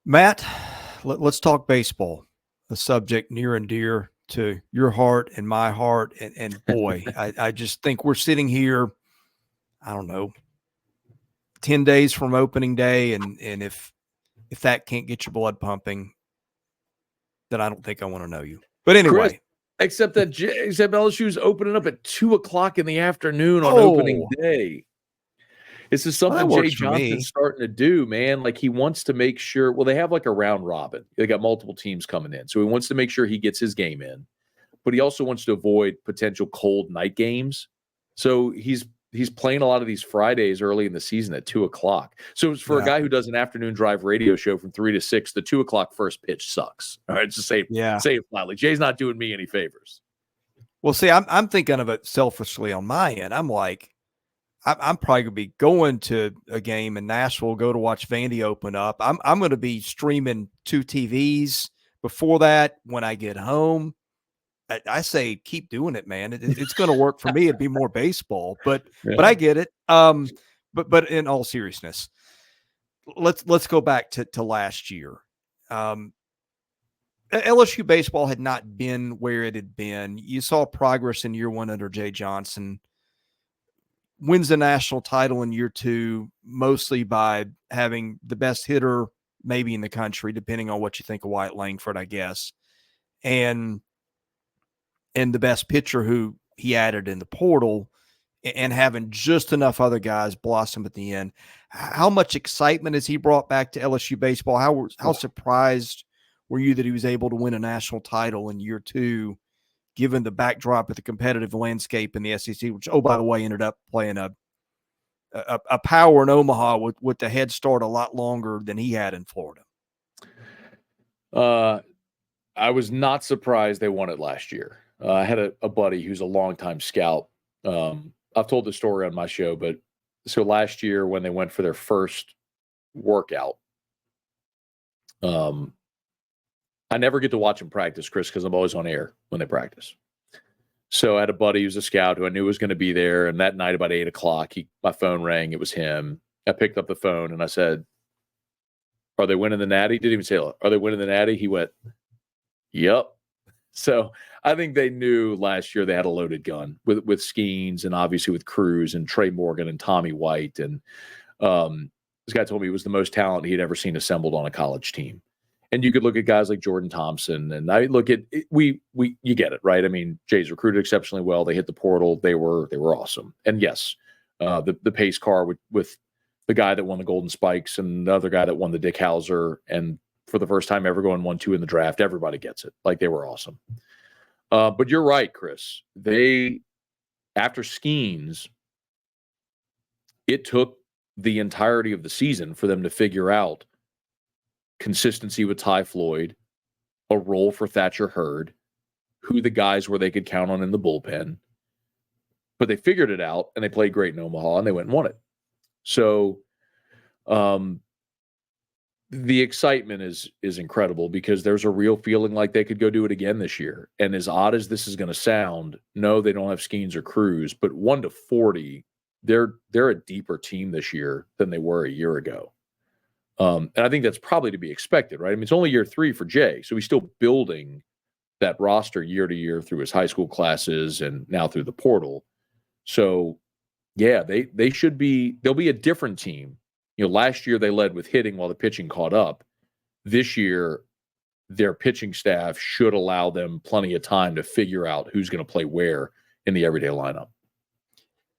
Matt, let's talk baseball, a subject near and dear to your heart and my heart. And boy, I just think we're sitting here, I don't know, 10 days from opening day. And if that can't get your blood pumping, then I don't think I want to know you. But anyway. Chris, except LSU's opening up at 2:00 in the afternoon on opening day. This is something Gage Johnson's starting to do, man. Like, he wants to make sure, well, they have like a round robin. They got multiple teams coming in. So he wants to make sure he gets his game in, but he also wants to avoid potential cold night games. So he's playing a lot of these Fridays early in the season at 2:00. So it's for a guy who does an afternoon drive radio show from 3 to 6, the 2:00 first pitch sucks. All right. Just say it flatly. Jay's not doing me any favors. Well, see, I'm thinking of it selfishly on my end. I'm like, I'm probably going to be going to a game in Nashville, go to watch Vandy open up. I'm going to be streaming 2 TVs before that when I get home. I say keep doing it, man. It's going to work for me. It'd be more baseball, but I get it. But in all seriousness, let's go back to last year. LSU baseball had not been where it had been. You saw progress in year 1 under Jay Johnson. Wins the national title in year 2, mostly by having the best hitter maybe in the country, depending on what you think of Wyatt Langford, I guess. And the best pitcher who he added in the portal, and having just enough other guys blossom at the end. How much excitement has he brought back to LSU baseball? How surprised were you that he was able to win a national title in year 2, given the backdrop of the competitive landscape in the SEC, which, oh, by the way, ended up playing a power in Omaha with the head start a lot longer than he had in Florida? I was not surprised they won it last year. I had a buddy who's a longtime scout. I've told the story on my show, but so last year when they went for their first workout, I never get to watch them practice, Chris, because I'm always on air when they practice. So I had a buddy who's a scout who I knew was going to be there. And that night about 8:00, my phone rang. It was him. I picked up the phone and I said, "Are they winning the Natty?" Didn't even say, "Are they winning the Natty?" He went, "Yep." So I think they knew last year they had a loaded gun with Skeens and obviously with Cruz and Trey Morgan and Tommy White. And this guy told me it was the most talent he'd ever seen assembled on a college team. And you could look at guys like Jordan Thompson, and I look at it, you get it, right? I mean, Jay's recruited exceptionally well. They hit the portal. They were awesome. And yes, the pace car with the guy that won the Golden Spikes and the other guy that won the Dick Hauser, and for the first time ever going 1-2 in the draft, everybody gets it. Like, they were awesome. But you're right, Chris. After Skeens, it took the entirety of the season for them to figure out consistency with Ty Floyd, a role for Thatcher Hurd, who the guys were they could count on in the bullpen. But they figured it out, and they played great in Omaha, and they went and won it. So the excitement is incredible, because there's a real feeling like they could go do it again this year. And as odd as this is going to sound, no, they don't have Skeens or Cruz, but 1-40, they're a deeper team this year than they were a year ago. And I think that's probably to be expected, right? I mean, it's only year 3 for Jay, so he's still building that roster year to year through his high school classes and now through the portal. So, yeah, they'll be a different team. Last year they led with hitting while the pitching caught up. This year, their pitching staff should allow them plenty of time to figure out who's going to play where in the everyday lineup.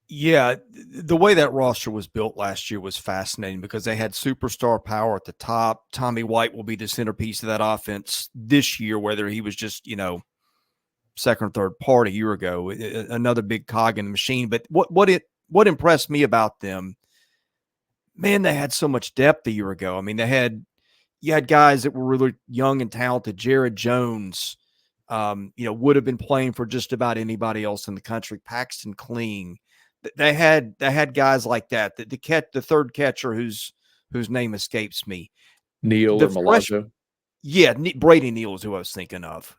Yeah, the way that roster was built last year was fascinating, because they had superstar power at the top. Tommy White will be the centerpiece of that offense this year, whether he was just, second or third part a year ago, another big cog in the machine. But what impressed me about them, man, they had so much depth a year ago. I mean, you had guys that were really young and talented. Jared Jones, would have been playing for just about anybody else in the country. Paxton Kling. They had guys like that. The third catcher whose name escapes me. Neal or Milazzo? Yeah, Brady Neal is who I was thinking of.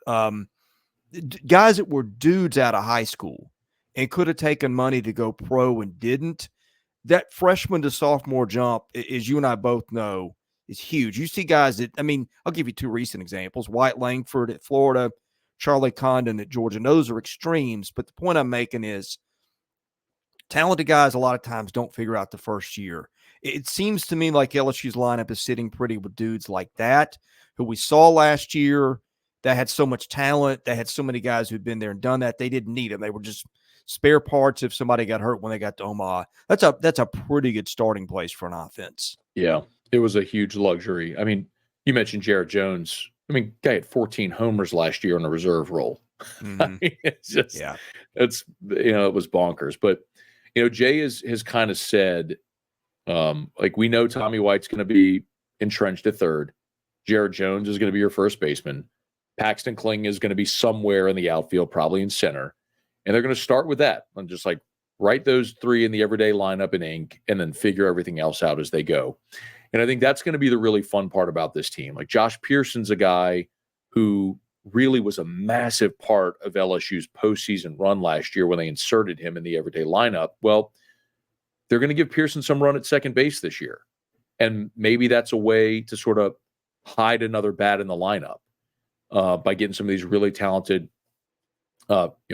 Guys that were dudes out of high school and could have taken money to go pro and didn't. That freshman to sophomore jump, as you and I both know, is huge. You see guys that, I mean, I'll give you two recent examples. White Langford at Florida, Charlie Condon at Georgia. And those are extremes. But the point I'm making is talented guys a lot of times don't figure out the first year. It seems to me like LSU's lineup is sitting pretty with dudes like that, who we saw last year, that had so much talent. They had so many guys who'd been there and done that. They didn't need them. They were just spare parts if somebody got hurt when they got to Omaha. That's a pretty good starting place for an offense. Yeah, it was a huge luxury. I mean, you mentioned Jared Jones. I mean, guy had 14 homers last year on a reserve role. Mm-hmm. I mean, it's just, it's, it was bonkers. But, Jay has kind of said, like, we know Tommy White's going to be entrenched at third. Jared Jones is going to be your first baseman. Paxton Kling is going to be somewhere in the outfield, probably in center. And they're going to start with that and just like write those three in the everyday lineup in ink and then figure everything else out as they go. And I think that's going to be the really fun part about this team. Like Josh Pearson's a guy who really was a massive part of LSU's postseason run last year when they inserted him in the everyday lineup. Well, they're going to give Pearson some run at second base this year. And maybe that's a way to sort of hide another bat in the lineup by getting some of these really talented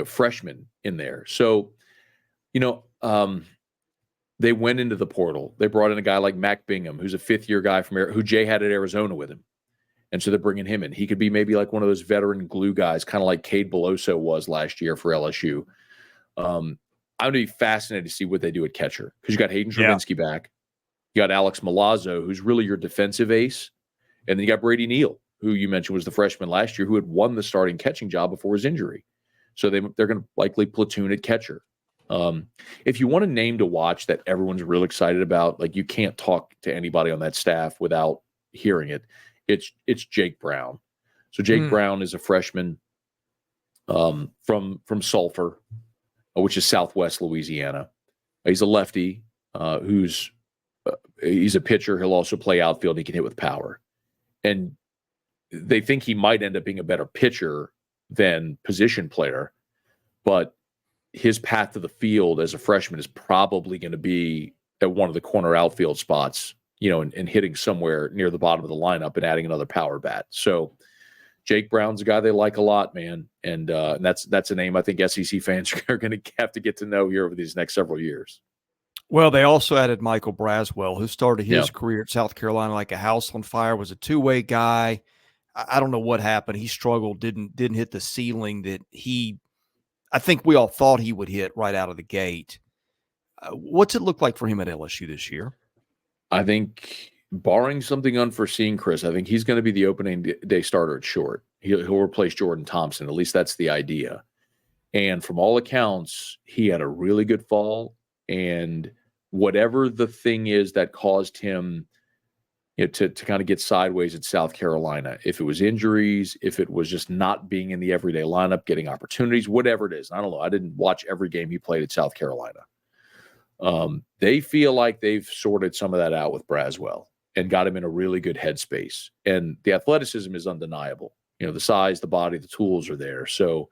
freshmen in there. So, they went into the portal. They brought in a guy like Mac Bingham, who's a fifth-year guy who Jay had at Arizona with him. And so they're bringing him in. He could be maybe like one of those veteran glue guys, kind of like Cade Beloso was last year for LSU. I'm going to be fascinated to see what they do at catcher because you got Hayden Travinsky back. You got Alex Milazzo, who's really your defensive ace. And then you got Brady Neal, who you mentioned was the freshman last year, who had won the starting catching job before his injury. So they're going to likely platoon at catcher. If you want a name to watch that everyone's real excited about, like you can't talk to anybody on that staff without hearing it, it's Jake Brown. So Jake Brown is a freshman from Sulphur, which is Southwest Louisiana. He's a lefty he's a pitcher. He'll also play outfield. He can hit with power. And they think he might end up being a better pitcher than position player, but his path to the field as a freshman is probably going to be at one of the corner outfield spots, and hitting somewhere near the bottom of the lineup and adding another power bat. So Jake Brown's a guy they like a lot, man. And that's a name I think SEC fans are going to have to get to know here over these next several years. Well, they also added Michael Braswell, who started his career at South Carolina like a house on fire, was a two-way guy. I don't know what happened. He struggled, didn't hit the ceiling that I think we all thought he would hit right out of the gate. What's it look like for him at LSU this year? I think, barring something unforeseen, Chris, I think he's going to be the opening day starter at short. He'll replace Jordan Thompson. At least that's the idea. And from all accounts, he had a really good fall. And whatever the thing is that caused him to kind of get sideways at South Carolina, if it was injuries, if it was just not being in the everyday lineup, getting opportunities, whatever it is. I don't know. I didn't watch every game he played at South Carolina. They feel like they've sorted some of that out with Braswell and got him in a really good headspace. And the athleticism is undeniable. The size, the body, the tools are there. So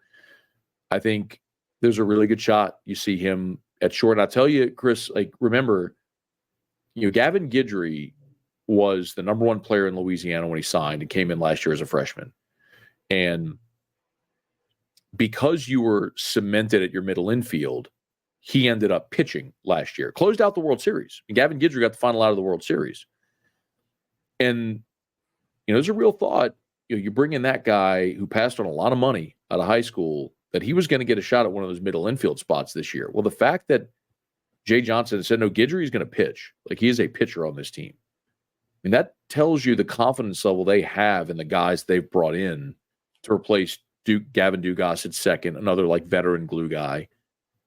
I think there's a really good shot you see him at short. And I'll tell you, Chris, remember, Gavin Guidry was the number one player in Louisiana when he signed and came in last year as a freshman. And because you were cemented at your middle infield, he ended up pitching last year, closed out the World Series. And Gavin Guidry got the final out of the World Series. And, there's a real thought, you bring in that guy who passed on a lot of money out of high school, that he was going to get a shot at one of those middle infield spots this year. Well, the fact that Jay Johnson said, no, Guidry is going to pitch, like he is a pitcher on this team. I mean, that tells you the confidence level they have in the guys they've brought in to replace Gavin Dugas at second, another like veteran glue guy,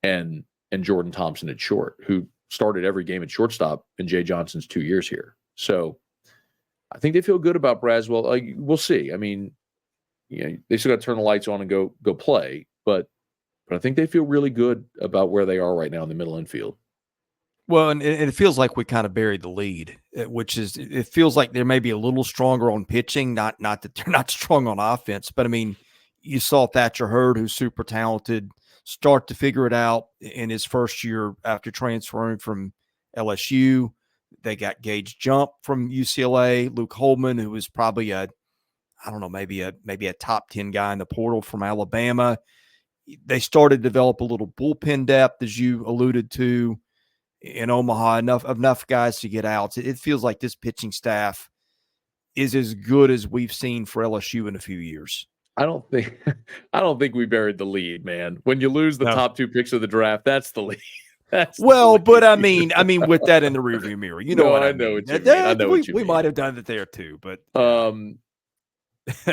and Jordan Thompson at short, who started every game at shortstop in Jay Johnson's 2 years here. So I think they feel good about Braswell. We'll see. I mean, they still got to turn the lights on and go play, but I think they feel really good about where they are right now in the middle infield. Well, and it feels like we kind of buried the lead, which is, it feels like they're maybe a little stronger on pitching, not that they're not strong on offense, but I mean, you saw Thatcher Hurd, who's super talented, start to figure it out in his first year after transferring from LSU. They got Gage Jump from UCLA, Luke Holman, who was probably maybe a top 10 guy in the portal from Alabama. They started to develop a little bullpen depth, as you alluded to, in Omaha, enough guys to get outs. It feels like this pitching staff is as good as we've seen for LSU in a few years. I don't think we buried the lead, man. When you lose the top 2 picks of the draft, that's the lead. But I mean, with that in the rearview mirror, you know what I mean. Know what you mean. I know what you mean. We might have done it there too, but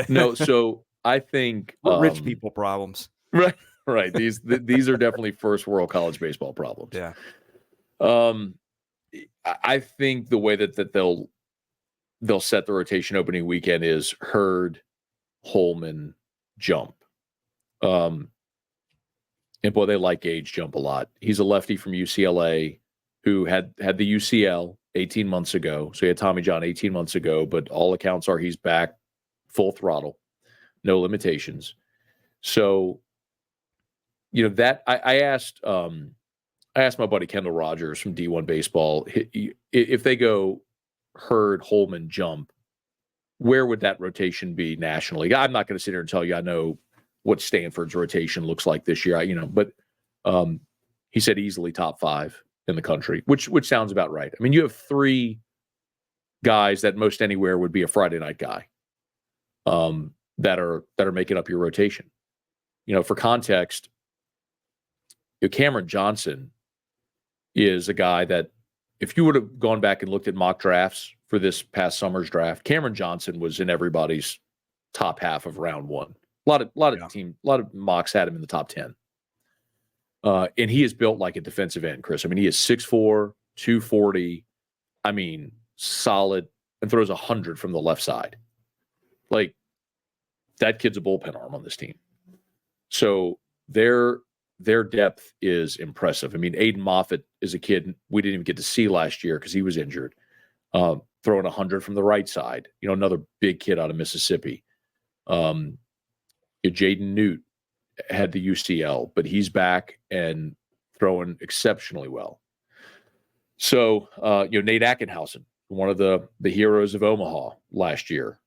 no. So I think rich people problems. Right. These are definitely first world college baseball problems. Yeah. I think the way that they'll set the rotation opening weekend is Hurd, Holman, Jump. And boy, they like Gage Jump a lot. He's a lefty from UCLA who had the UCL 18 months ago. So he had Tommy John 18 months ago, but all accounts are he's back full throttle, no limitations. So, that I asked my buddy Kendall Rogers from D1 Baseball, if they go Hurd, Holman, Jump, where would that rotation be nationally? I'm not going to sit here and tell you I know what Stanford's rotation looks like this year, but he said easily top 5 in the country, which sounds about right. I mean, you have 3 guys that most anywhere would be a Friday night guy that are making up your rotation. For context, Cameron Johnson is a guy that if you would have gone back and looked at mock drafts for this past summer's draft, Cameron Johnson was in everybody's top half of round 1. A lot of mocks had him in the top 10. And he is built like a defensive end, Chris. I mean, he is 6'4", 240. I mean, solid, and throws 100 from the left side. Like, that kid's a bullpen arm on this team. So their depth is impressive. I mean, Aiden Moffitt is a kid we didn't even get to see last year because he was injured. Throwing 100 from the right side. Another big kid out of Mississippi. Jaden Newt had the UCL, but he's back and throwing exceptionally well. So, Nate Ackenhausen, one of the heroes of Omaha last year.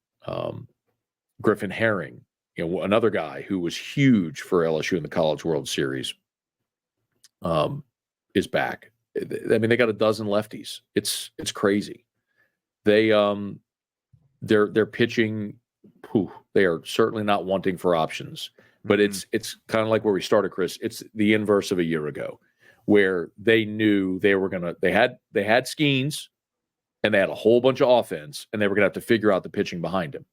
Griffin Herring, another guy who was huge for LSU in the College World Series, is back. I mean, they got a dozen lefties. It's crazy. They're pitching. They are certainly not wanting for options, but it's kind of like where we started, Chris. It's the inverse of a year ago, where they knew they had Skeens and they had a whole bunch of offense, and they were going to have to figure out the pitching behind him.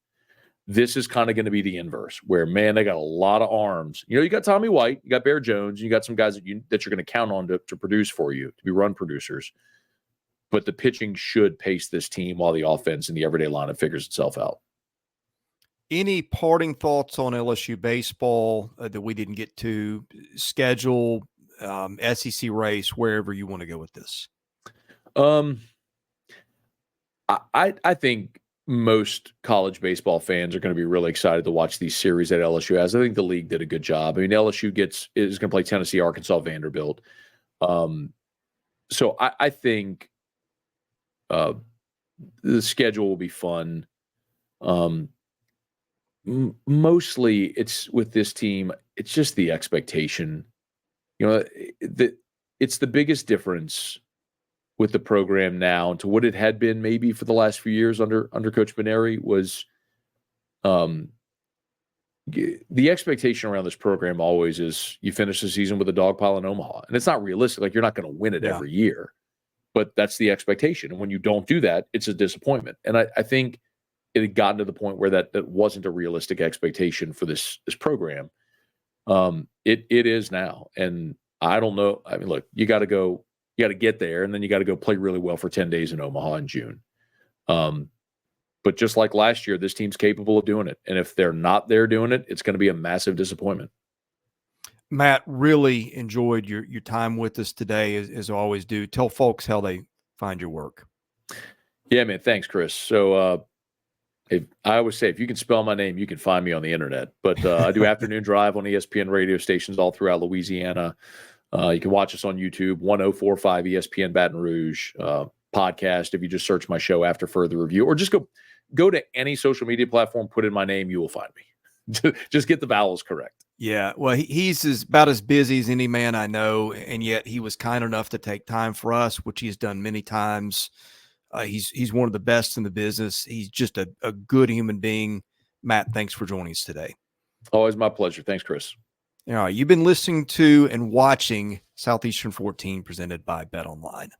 This is kind of going to be the inverse, where, man, they got a lot of arms. You got Tommy White, you got Bear Jones, you got some guys that you're going to count on to produce for you, to be run producers. But the pitching should pace this team while the offense and the everyday lineup figures itself out. Any parting thoughts on LSU baseball that we didn't get to? Schedule, SEC race, wherever you want to go with this? I think most college baseball fans are going to be really excited to watch these series that LSU has. I think the league did a good job. I mean, LSU is going to play Tennessee, Arkansas, Vanderbilt. So I think the schedule will be fun. Mostly it's with this team, it's just the expectation. It's the biggest difference with the program now to what it had been maybe for the last few years under Coach Beneri was the expectation around this program always is you finish the season with a dog pile in Omaha. And it's not realistic. Like, you're not going to win it every year, but that's the expectation. And when you don't do that, it's a disappointment. And I think it had gotten to the point where that wasn't a realistic expectation for this program. It is now. And I don't know. I mean, look, you got to get there, and then you got to go play really well for 10 days in Omaha in June. But just like last year, this team's capable of doing it. And if they're not there doing it, it's going to be a massive disappointment. Matt, really enjoyed your time with us today, as I always do. Tell folks how they find your work. Yeah, man. Thanks, Chris. So I always say, if you can spell my name, you can find me on the internet. But I do Afternoon Drive on ESPN radio stations all throughout Louisiana. You can watch us on YouTube, 1045 ESPN Baton Rouge. podcast. If you just search my show After Further Review, or just go to any social media platform, put in my name, you will find me. Just get the vowels correct. Yeah, well, he's about as busy as any man I know, and yet he was kind enough to take time for us, which he's done many times. He's one of the best in the business. He's just a good human being. Matt, thanks for joining us today. Always my pleasure. Thanks, Chris. All right, you've been listening to and watching Southeastern 14 presented by Bet Online.